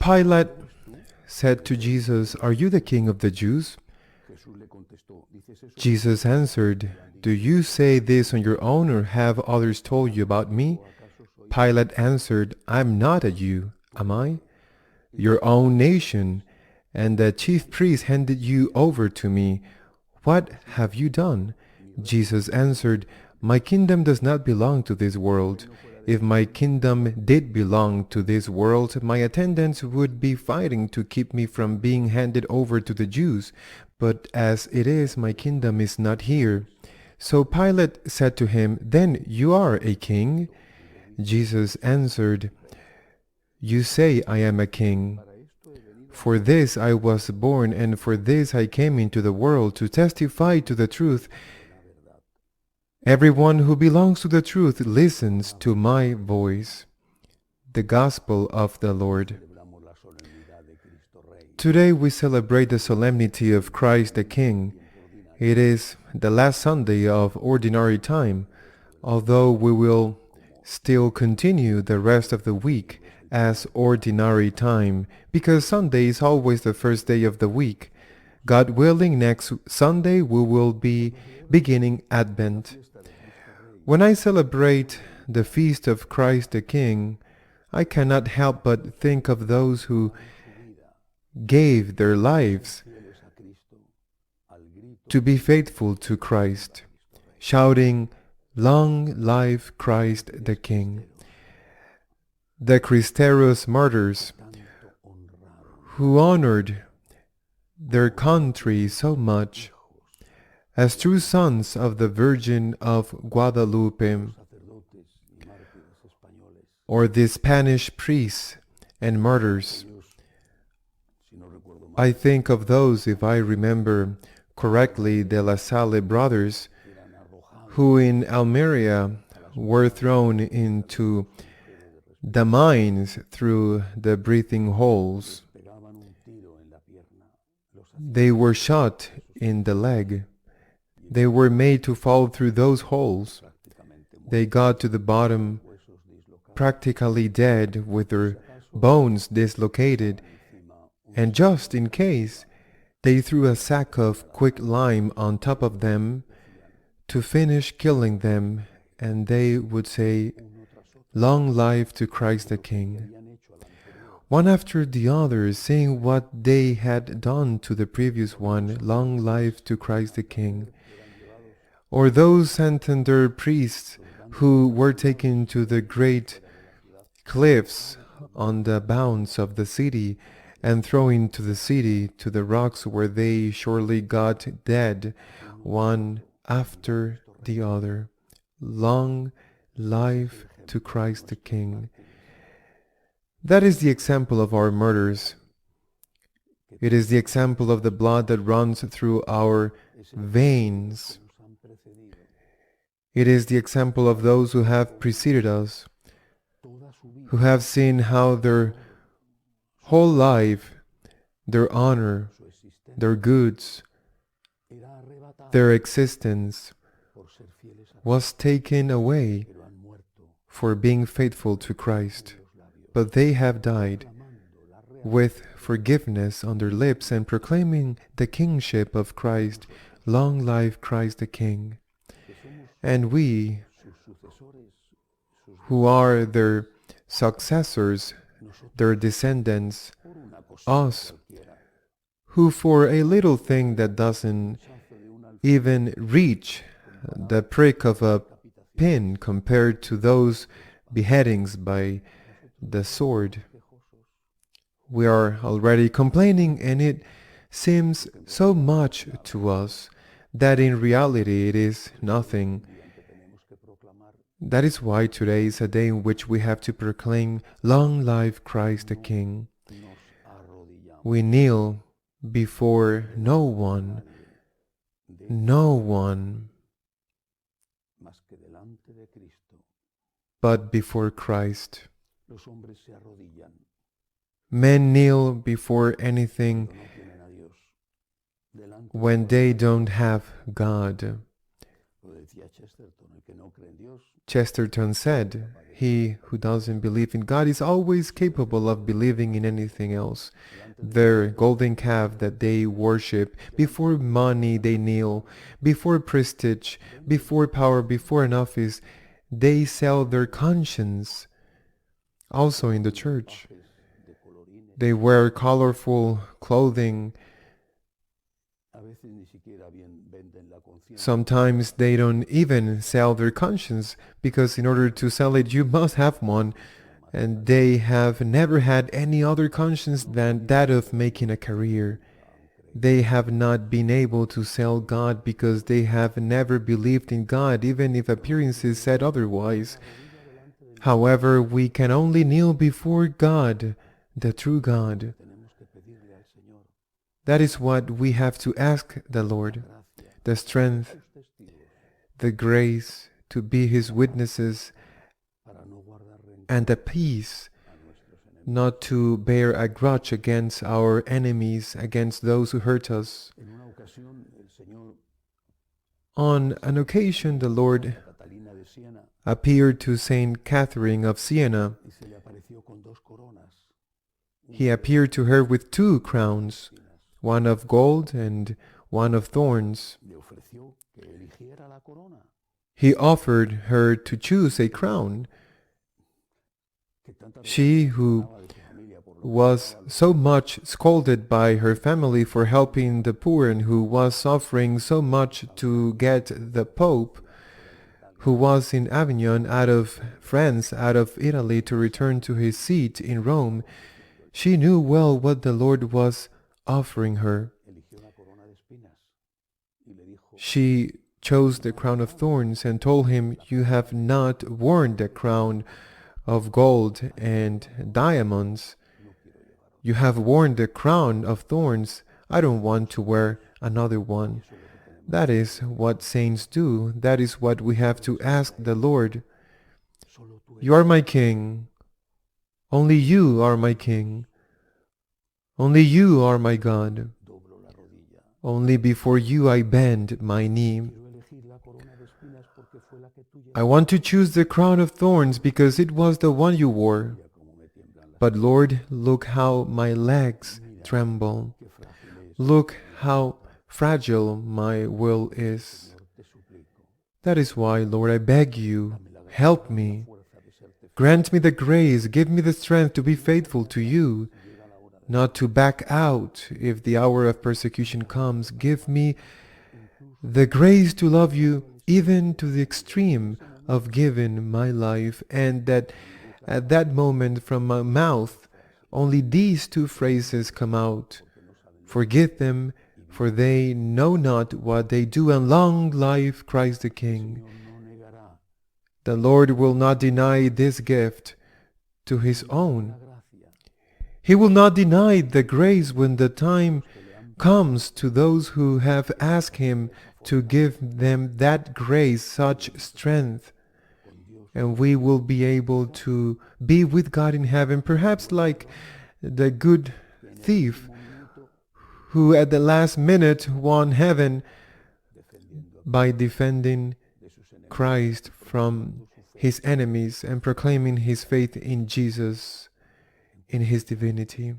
Pilate said to Jesus, "Are you the king of the Jews?" Jesus answered, "Do you say this on your own, or have others told you about me?" Pilate answered, "I'm not a Jew, am I? Your own nation and the chief priests handed you over to me. What have you done?" Jesus answered, "My kingdom does not belong to this world. If my kingdom did belong to this world, my attendants would be fighting to keep me from being handed over to the Jews. But as it is, my kingdom is not here." So Pilate said to him, "Then you are a king?" Jesus answered, "You say I am a king. For this I was born, and for this I came into the world, to testify to the truth. Everyone who belongs to the truth listens to my voice." The Gospel of the Lord. Today we celebrate the solemnity of Christ the King. It is the last Sunday of Ordinary Time, although we will still continue the rest of the week as Ordinary Time, because Sunday is always the first day of the week. God willing, next Sunday we will be beginning Advent. When I celebrate the feast of Christ the King, I cannot help but think of those who gave their lives to be faithful to Christ, shouting, "Long life Christ the King." The Cristeros martyrs, who honored their country so much, as true sons of the Virgin of Guadalupe, or the Spanish priests and martyrs. I think of those, if I remember correctly, the La Salle brothers, who in Almeria were thrown into the mines through the breathing holes. They were shot in the leg. They were made to fall through those holes. They got to the bottom practically dead, with their bones dislocated, and just in case, they threw a sack of quicklime on top of them to finish killing them, and they would say, "Long life to Christ the King." One after the other, saying what they had done to the previous one, "Long life to Christ the King." Or those Santander priests who were taken to the great cliffs on the bounds of the city and thrown into the city to the rocks, where they surely got dead, one after the other. Long life to Christ the King. That is the example of our martyrs. It is the example of the blood that runs through our veins. It is the example of those who have preceded us, who have seen how their whole life, their honor, their goods, their existence was taken away for being faithful to Christ. But they have died with forgiveness on their lips and proclaiming the kingship of Christ. Long life Christ the King. And we, who are their successors, their descendants, us, who for a little thing that doesn't even reach the prick of a pin compared to those beheadings by the sword, we are already complaining, and it seems so much to us that in reality it is nothing. That is why today is a day in which we have to proclaim, "Long life Christ the King." We kneel before no one, but before Christ. Men kneel before anything when they don't have God. Chesterton said, He who doesn't believe in God is always capable of believing in anything else. Their golden calf that they worship, before money they kneel, before prestige, before power, before an office, they sell their conscience. Also in the church, they wear colorful clothing. Sometimes they don't even sell their conscience, because in order to sell it you must have one, and they have never had any other conscience than that of making a career. They have not been able to sell God because they have never believed in God, even if appearances said otherwise. However, we can only kneel before God, the true God. That is what we have to ask the Lord, the strength, the grace to be His witnesses, and the peace not to bear a grudge against our enemies, against those who hurt us. On an occasion, the Lord appeared to Saint Catherine of Siena. He appeared to her with 2 crowns, one of gold and one of thorns. He offered her to choose a crown. She, who was so much scolded by her family for helping the poor, and who was suffering so much to get the Pope, who was in Avignon, out of France, out of Italy, to return to his seat in Rome, she knew well what the Lord was offering her. She chose the crown of thorns and told him, "You have not worn the crown of gold and diamonds. You have worn the crown of thorns. I don't want to wear another one." That is what saints do. That is what we have to ask the Lord. You are my King. Only you are my King. Only you are my God. Only before you I bend my knee. I want to choose the crown of thorns because it was the one you wore. But Lord, look how my legs tremble. Look how fragile my will is. That is why, Lord, I beg you, help me. Grant me the grace, give me the strength to be faithful to you, not to back out if the hour of persecution comes. Give me the grace to love you even to the extreme of giving my life, and that at that moment from my mouth only these 2 phrases come out: "Forgive them, for they know not what they do, and long life Christ the King." The Lord will not deny this gift to His own. He will not deny the grace when the time comes to those who have asked Him to give them that grace, such strength. And we will be able to be with God in heaven, perhaps like the good thief who at the last minute won heaven by defending Christ from his enemies and proclaiming his faith in Jesus, in His divinity.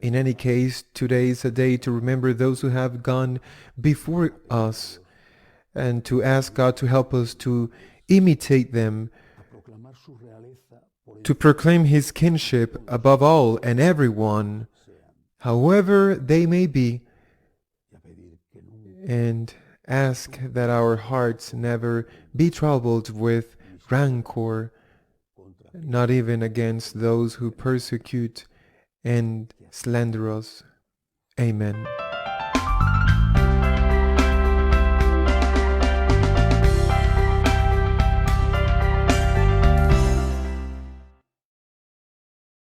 In any case, today is a day to remember those who have gone before us and to ask God to help us to imitate them, to proclaim His kinship above all and everyone, however they may be, and ask that our hearts never be troubled with rancor, not even against those who persecute and slander us. Amen.